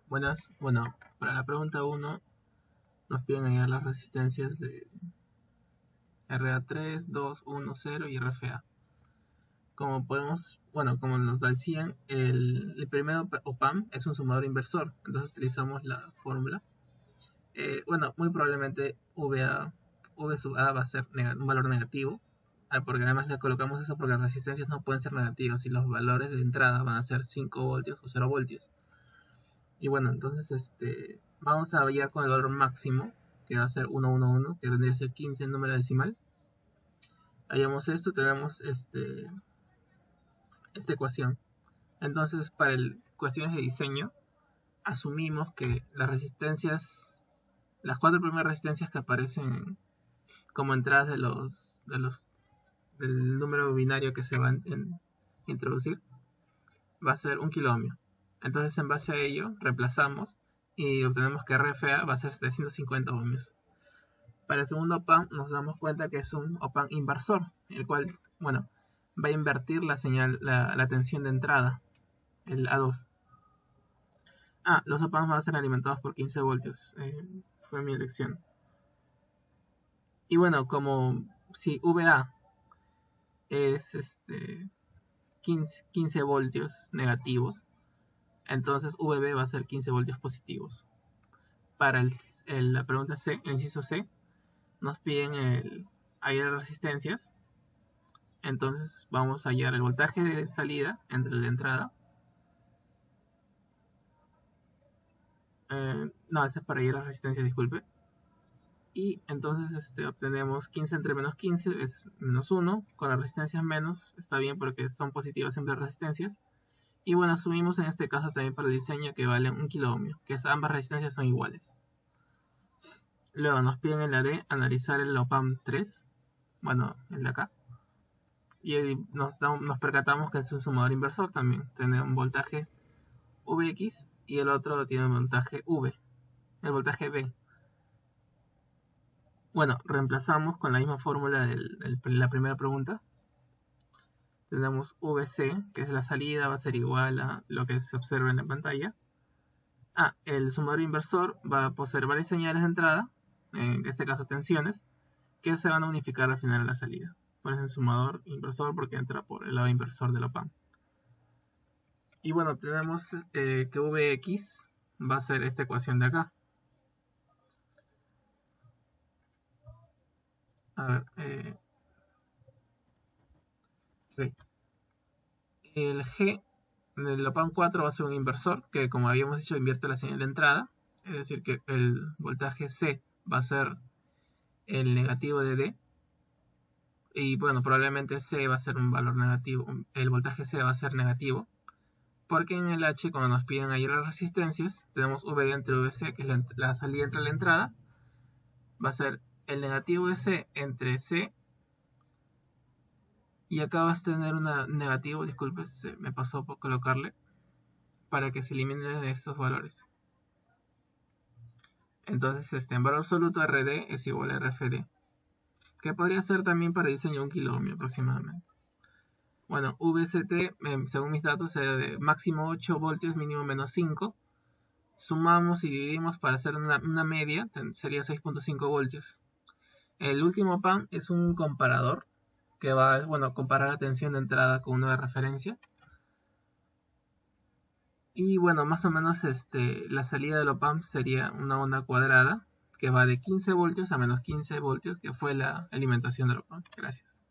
Buenas. Bueno, para la pregunta 1 nos piden hallar las resistencias de RA3, 2, 1, 0 y RFA. Como nos decían, el primero OPAMP es un sumador inversor, entonces utilizamos la fórmula. Muy probablemente V sub A va a ser un valor negativo, porque además le colocamos eso porque las resistencias no pueden ser negativas y los valores de entrada van a ser 5 voltios o 0 voltios. Y bueno, entonces vamos a hallar con el valor máximo, que va a ser 111, que vendría a ser 15 en número decimal. Hallamos esto, tenemos esta ecuación. Entonces, para cuestiones de diseño, asumimos que las 4 primeras resistencias que aparecen como entradas del número binario que se va a introducir, va a ser 1 kilo ohmio. Entonces, en base a ello, reemplazamos y obtenemos que RFA va a ser 750 ohmios. Para el segundo OPAMP nos damos cuenta que es un OPAMP inversor, el cual, va a invertir la señal, la tensión de entrada, el A2. Los OPAMPs van a ser alimentados por 15 voltios, fue mi elección. Y bueno, como si VA es 15 voltios negativos, entonces VB va a ser 15 voltios positivos. Para la pregunta C, el inciso C, nos piden hallar resistencias. Entonces vamos a hallar el voltaje de salida entre el de entrada. Este es para hallar la resistencia, disculpe. Y entonces obtenemos 15 entre menos 15 es menos 1. Con las resistencias menos está bien porque son positivas siempre las resistencias. Y bueno, asumimos en este caso también para el diseño que valen 1 kilo ohmio, que ambas resistencias son iguales. Luego nos piden en la D analizar el OPAMP 3, el de acá. Y nos percatamos que es un sumador inversor también. Tiene un voltaje Vx y el otro tiene un voltaje V, el voltaje V. Bueno, reemplazamos con la misma fórmula de la primera pregunta. Tenemos Vc, que es la salida, va a ser igual a lo que se observa en la pantalla. El sumador inversor va a poseer varias señales de entrada, en este caso tensiones, que se van a unificar al final de la salida. Por eso es un sumador inversor porque entra por el lado inversor del OPAMP. Y bueno, tenemos que Vx va a ser esta ecuación de acá. El G del OPAMP 4 va a ser un inversor que, como habíamos dicho, invierte la señal de entrada. Es decir, que el voltaje C va a ser el negativo de D. Y bueno, probablemente C va a ser un valor negativo. El voltaje C va a ser negativo. Porque en el H, cuando nos piden hallar las resistencias, tenemos V entre VC, que es la salida entre la entrada. Va a ser el negativo de C entre C. Y acá vas a tener una negativo, disculpe, me pasó por colocarle, para que se eliminen estos valores. Entonces, en valor absoluto RD es igual a RFD, que podría ser también para diseño 1 kilo ohmio aproximadamente. Bueno, VCT, según mis datos, era de máximo 8 voltios, mínimo menos 5. Sumamos y dividimos para hacer una media, sería 6.5 voltios. El último PAN es un comparador que va a comparar la tensión de entrada con una de referencia. Y bueno, más o menos la salida del OPAMP sería una onda cuadrada que va de 15 voltios a menos 15 voltios, que fue la alimentación del OPAMP. Gracias.